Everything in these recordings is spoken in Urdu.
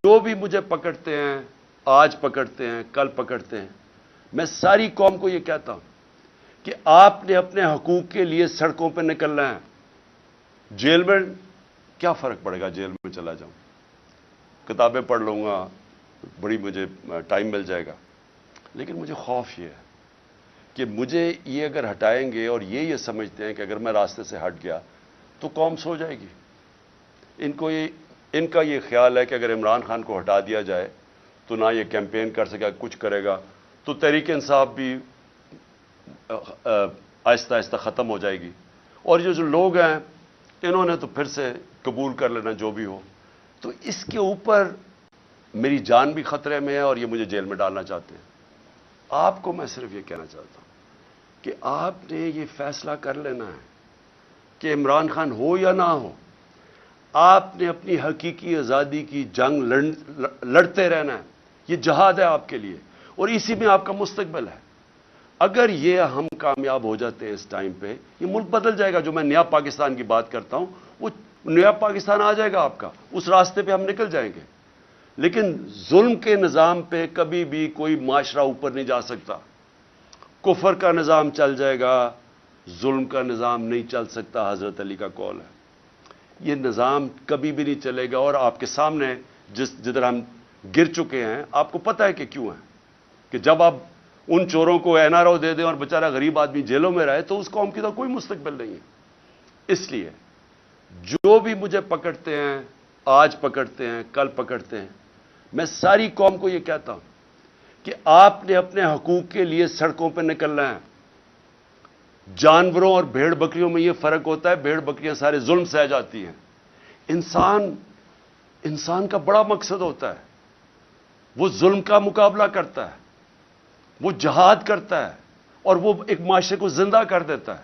جو بھی مجھے پکڑتے ہیں، آج پکڑتے ہیں، کل پکڑتے ہیں، میں ساری قوم کو یہ کہتا ہوں کہ آپ نے اپنے حقوق کے لیے سڑکوں پہ نکلنا ہے۔ جیل میں کیا فرق پڑے گا؟ جیل میں چلا جاؤں، کتابیں پڑھ لوں گا، بڑی مجھے ٹائم مل جائے گا، لیکن مجھے خوف یہ ہے کہ مجھے یہ اگر ہٹائیں گے اور یہ سمجھتے ہیں کہ اگر میں راستے سے ہٹ گیا تو قوم سو جائے گی۔ ان کا یہ خیال ہے کہ اگر عمران خان کو ہٹا دیا جائے تو نہ یہ کیمپین کر سکے، کچھ کرے گا تو تحریک انصاف بھی آہستہ آہستہ ختم ہو جائے گی، اور یہ جو لوگ ہیں انہوں نے تو پھر سے قبول کر لینا جو بھی ہو۔ تو اس کے اوپر میری جان بھی خطرے میں ہے اور یہ مجھے جیل میں ڈالنا چاہتے ہیں۔ آپ کو میں صرف یہ کہنا چاہتا ہوں کہ آپ نے یہ فیصلہ کر لینا ہے کہ عمران خان ہو یا نہ ہو، آپ نے اپنی حقیقی آزادی کی جنگ لڑتے رہنا ہے۔ یہ جہاد ہے آپ کے لیے اور اسی میں آپ کا مستقبل ہے۔ اگر یہ ہم کامیاب ہو جاتے ہیں اس ٹائم پہ، یہ ملک بدل جائے گا۔ جو میں نیا پاکستان کی بات کرتا ہوں، وہ نیا پاکستان آ جائے گا آپ کا، اس راستے پہ ہم نکل جائیں گے۔ لیکن ظلم کے نظام پہ کبھی بھی کوئی معاشرہ اوپر نہیں جا سکتا۔ کفر کا نظام چل جائے گا، ظلم کا نظام نہیں چل سکتا، حضرت علی کا قول ہے۔ یہ نظام کبھی بھی نہیں چلے گا، اور آپ کے سامنے جدھر ہم گر چکے ہیں، آپ کو پتہ ہے کہ کیوں ہے، کہ جب آپ ان چوروں کو این آر او دے دیں اور بیچارہ غریب آدمی جیلوں میں رہے تو اس قوم کی تو کوئی مستقبل نہیں ہے۔ اس لیے جو بھی مجھے پکڑتے ہیں، آج پکڑتے ہیں، کل پکڑتے ہیں، میں ساری قوم کو یہ کہتا ہوں کہ آپ نے اپنے حقوق کے لیے سڑکوں پہ نکلنا ہے۔ جانوروں اور بھیڑ بکریوں میں یہ فرق ہوتا ہے، بھیڑ بکریاں سارے ظلم سہ جاتی ہیں، انسان کا بڑا مقصد ہوتا ہے، وہ ظلم کا مقابلہ کرتا ہے، وہ جہاد کرتا ہے، اور وہ ایک معاشرے کو زندہ کر دیتا ہے۔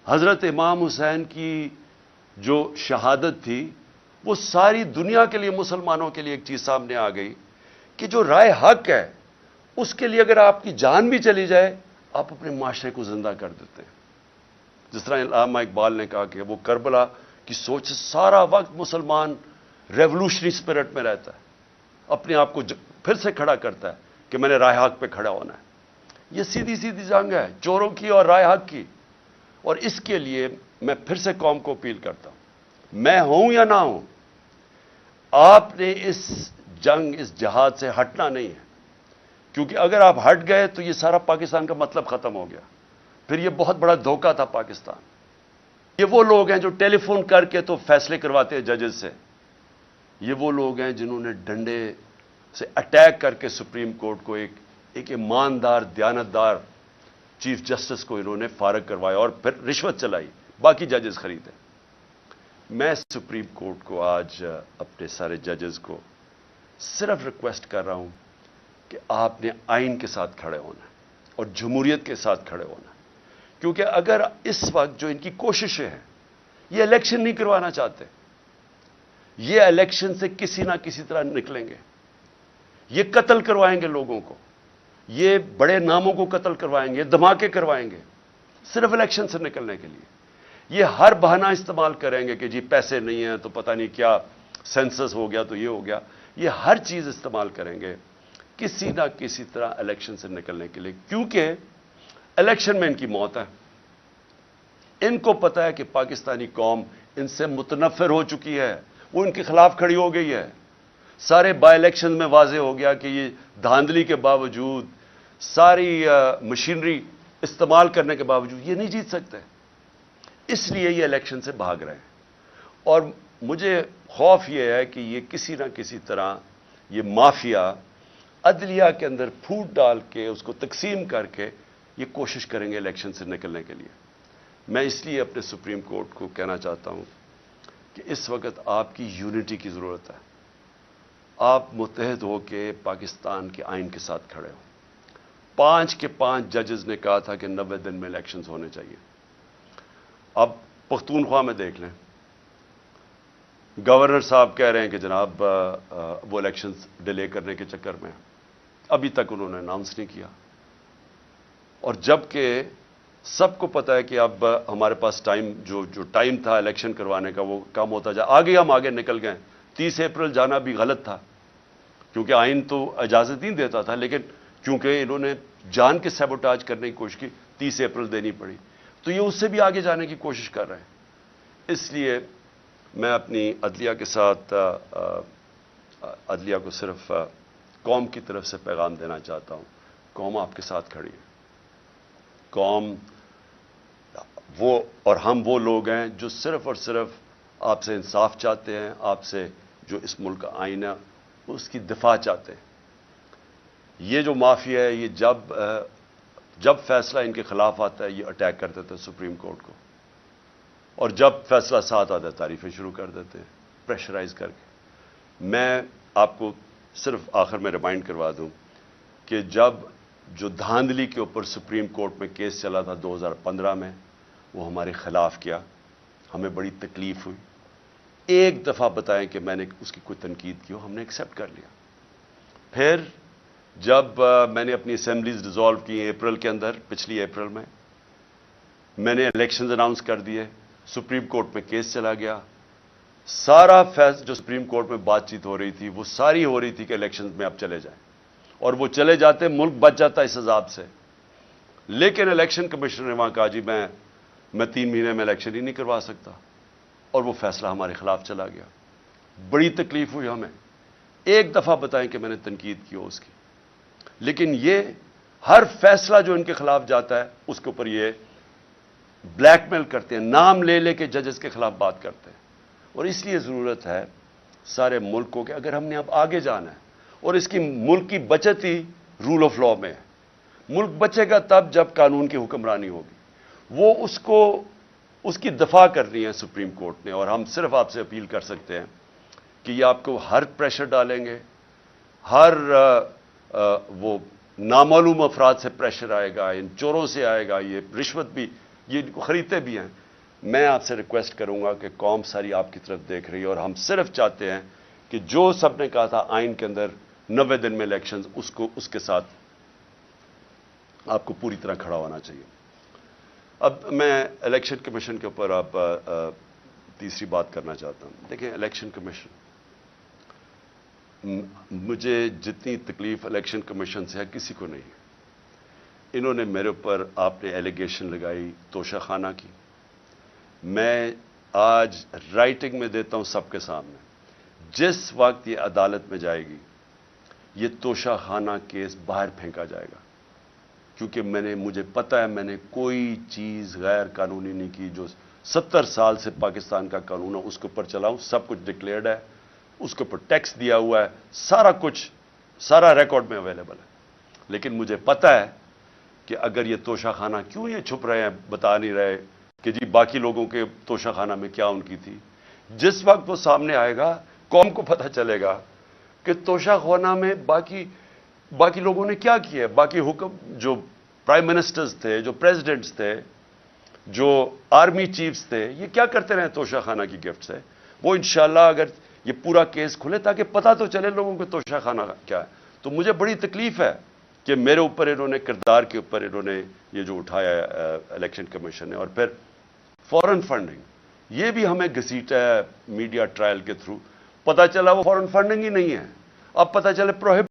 حضرت امام حسین کی جو شہادت تھی، وہ ساری دنیا کے لیے، مسلمانوں کے لیے ایک چیز سامنے آ گئی کہ جو رائے حق ہے اس کے لیے اگر آپ کی جان بھی چلی جائے، آپ اپنے معاشرے کو زندہ کر دیتے ہیں۔ جس طرح علامہ اقبال نے کہا کہ وہ کربلا کی سوچ سے سارا وقت مسلمان ریولوشنری اسپرٹ میں رہتا ہے، اپنے آپ کو پھر سے کھڑا کرتا ہے کہ میں نے رائے حق پہ کھڑا ہونا ہے۔ یہ سیدھی سیدھی جنگ ہے چوروں کی اور رائے حق کی، اور اس کے لیے میں پھر سے قوم کو اپیل کرتا ہوں، میں ہوں یا نہ ہوں، آپ نے اس جنگ، اس جہاد سے ہٹنا نہیں ہے، کیونکہ اگر آپ ہٹ گئے تو یہ سارا پاکستان کا مطلب ختم ہو گیا۔ پھر یہ بہت بڑا دھوکہ تھا پاکستان۔ یہ وہ لوگ ہیں جو ٹیلی فون کر کے تو فیصلے کرواتے ہیں ججز سے، یہ وہ لوگ ہیں جنہوں نے ڈنڈے سے اٹیک کر کے سپریم کورٹ کو ایک ایماندار، دیانتدار چیف جسٹس کو انہوں نے فارغ کروایا اور پھر رشوت چلائی، باقی ججز خریدے۔ میں سپریم کورٹ کو آج اپنے سارے ججز کو صرف ریکویسٹ کر رہا ہوں کہ آپ نے آئین کے ساتھ کھڑے ہونا ہے اور جمہوریت کے ساتھ کھڑے ہونا ہے، کیونکہ اگر اس وقت جو ان کی کوششیں ہیں، یہ الیکشن نہیں کروانا چاہتے، یہ الیکشن سے کسی نہ کسی طرح نکلیں گے، یہ قتل کروائیں گے لوگوں کو، یہ بڑے ناموں کو قتل کروائیں گے، دھماکے کروائیں گے صرف الیکشن سے نکلنے کے لیے۔ یہ ہر بہانہ استعمال کریں گے کہ جی پیسے نہیں ہیں تو پتہ نہیں کیا، سینسس ہو گیا تو یہ ہو گیا، یہ ہر چیز استعمال کریں گے کسی نہ کسی طرح الیکشن سے نکلنے کے لیے، کیونکہ الیکشن میں ان کی موت ہے۔ ان کو پتہ ہے کہ پاکستانی قوم ان سے متنفر ہو چکی ہے، وہ ان کے خلاف کھڑی ہو گئی ہے۔ سارے بائی الیکشن میں واضح ہو گیا کہ یہ دھاندلی کے باوجود، ساری مشینری استعمال کرنے کے باوجود یہ نہیں جیت سکتے، اس لیے یہ الیکشن سے بھاگ رہے ہیں۔ اور مجھے خوف یہ ہے کہ یہ کسی نہ کسی طرح یہ مافیا عدلیہ کے اندر پھوٹ ڈال کے اس کو تقسیم کر کے یہ کوشش کریں گے الیکشن سے نکلنے کے لیے۔ میں اس لیے اپنے سپریم کورٹ کو کہنا چاہتا ہوں کہ اس وقت آپ کی یونٹی کی ضرورت ہے، آپ متحد ہو کے پاکستان کے آئین کے ساتھ کھڑے ہوں۔ 5 کے 5 ججز نے کہا تھا کہ 90 دن میں الیکشنز ہونے چاہیے۔ اب پختونخوا میں دیکھ لیں، گورنر صاحب کہہ رہے ہیں کہ جناب وہ الیکشنز ڈیلے کرنے کے چکر میں ابھی تک انہوں نے اناؤنس نہیں کیا، اور جبکہ سب کو پتہ ہے کہ اب ہمارے پاس جو ٹائم تھا الیکشن کروانے کا وہ کم ہوتا جا، آگے ہم آگے نکل گئے۔ 30 اپریل جانا بھی غلط تھا، کیونکہ آئین تو اجازت نہیں دیتا تھا، لیکن چونکہ انہوں نے جان کے سیبوٹاج کرنے کی کوشش کی، 30 اپریل دینی پڑی، تو یہ اس سے بھی آگے جانے کی کوشش کر رہے ہیں۔ اس لیے میں اپنی عدلیہ کے ساتھ عدلیہ کو صرف قوم کی طرف سے پیغام دینا چاہتا ہوں، قوم آپ کے ساتھ کھڑی ہے۔ قوم وہ اور ہم وہ لوگ ہیں جو صرف اور صرف آپ سے انصاف چاہتے ہیں، آپ سے جو اس ملک کا آئین ہے اس کی دفاع چاہتے ہیں۔ یہ جو مافیا ہے، یہ جب فیصلہ ان کے خلاف آتا ہے یہ اٹیک کر دیتے ہیں سپریم کورٹ کو، اور جب فیصلہ ساتھ آتا ہے تعریفیں شروع کر دیتے ہیں پریشرائز کر کے۔ میں آپ کو صرف آخر میں ریمائنڈ کروا دوں کہ جب جو دھاندلی کے اوپر سپریم کورٹ میں کیس چلا تھا 2015 میں، وہ ہمارے خلاف کیا، ہمیں بڑی تکلیف ہوئی۔ ایک دفعہ بتائیں کہ میں نے اس کی کوئی تنقید کی ہو، ہم نے ایکسیپٹ کر لیا۔ پھر جب میں نے اپنی اسمبلیز ڈیزالو کی اپریل کے اندر، پچھلی اپریل میں نے الیکشنز اناؤنس کر دیے، سپریم کورٹ میں کیس چلا گیا۔ سارا جو سپریم کورٹ میں بات چیت ہو رہی تھی وہ ساری ہو رہی تھی کہ الیکشنز میں اب چلے جائیں، اور وہ چلے جاتے، ملک بچ جاتا اس عذاب سے۔ لیکن الیکشن کمیشنر نے وہاں کہا جی میں 3 مہینے میں الیکشن ہی نہیں کروا سکتا، اور وہ فیصلہ ہمارے خلاف چلا گیا۔ بڑی تکلیف ہوئی ہمیں۔ ایک دفعہ بتائیں کہ میں نے تنقید کی ہو اس کی، لیکن یہ ہر فیصلہ جو ان کے خلاف جاتا ہے اس کے اوپر یہ بلیک میل کرتے ہیں، نام لے لے کے ججز کے خلاف بات کرتے ہیں۔ اور اس لیے ضرورت ہے سارے ملک کو کہ اگر ہم نے اب آگے جانا ہے، اور اس کی ملک کی بچت ہی رول آف لا میں ہے۔ ملک بچے گا تب جب قانون کی حکمرانی ہوگی، وہ اس کی دفاع کرنی ہے سپریم کورٹ نے۔ اور ہم صرف آپ سے اپیل کر سکتے ہیں کہ یہ آپ کو ہر پریشر ڈالیں گے، ہر وہ نامعلوم افراد سے پریشر آئے گا، ان چوروں سے آئے گا، یہ رشوت بھی یہ خریدتے بھی ہیں۔ میں آپ سے ریکویسٹ کروں گا کہ قوم ساری آپ کی طرف دیکھ رہی ہے، اور ہم صرف چاہتے ہیں کہ جو سب نے کہا تھا آئین کے اندر 90 دن میں الیکشنز، اس کے ساتھ آپ کو پوری طرح کھڑا ہونا چاہیے۔ اب میں الیکشن کمیشن کے اوپر آپ تیسری بات کرنا چاہتا ہوں۔ دیکھیں، الیکشن کمیشن، مجھے جتنی تکلیف الیکشن کمیشن سے ہے کسی کو نہیں ہے۔ انہوں نے میرے اوپر، آپ نے ایلیگیشن لگائی توشہ خانہ کی، میں آج رائٹنگ میں دیتا ہوں سب کے سامنے، جس وقت یہ عدالت میں جائے گی یہ توشہ خانہ کیس باہر پھینکا جائے گا، کیونکہ مجھے پتہ ہے میں نے کوئی چیز غیر قانونی نہیں کی۔ جو 70 سال سے پاکستان کا قانون ہے اس کے اوپر چلاؤں، سب کچھ ڈکلیئرڈ ہے، اس کے اوپر ٹیکس دیا ہوا ہے، سارا کچھ، سارا ریکارڈ میں اویلیبل ہے۔ لیکن مجھے پتہ ہے کہ اگر یہ توشہ خانہ کیوں یہ چھپ رہے ہیں، بتا نہیں رہے کہ جی باقی لوگوں کے توشہ خانہ میں کیا ان کی تھی، جس وقت وہ سامنے آئے گا قوم کو پتہ چلے گا کہ توشہ خانہ میں باقی لوگوں نے کیا کیا ہے۔ باقی حکم جو پرائم منسٹرز تھے، جو پریزیڈنٹس تھے، جو آرمی چیفز تھے، یہ کیا کرتے رہے توشہ خانہ کی گفٹ سے۔ وہ انشاءاللہ اگر یہ پورا کیس کھلے تاکہ پتہ تو چلے لوگوں کو توشہ خانہ کیا ہے۔ تو مجھے بڑی تکلیف ہے کہ میرے اوپر انہوں نے، کردار کے اوپر انہوں نے یہ جو اٹھایا ہے الیکشن کمیشن نے۔ اور پھر فورن فنڈنگ، یہ بھی ہمیں گھسیٹا ہے میڈیا ٹرائل کے تھرو، پتہ چلا وہ فورن فنڈنگ ہی نہیں ہے، اب پتہ چلے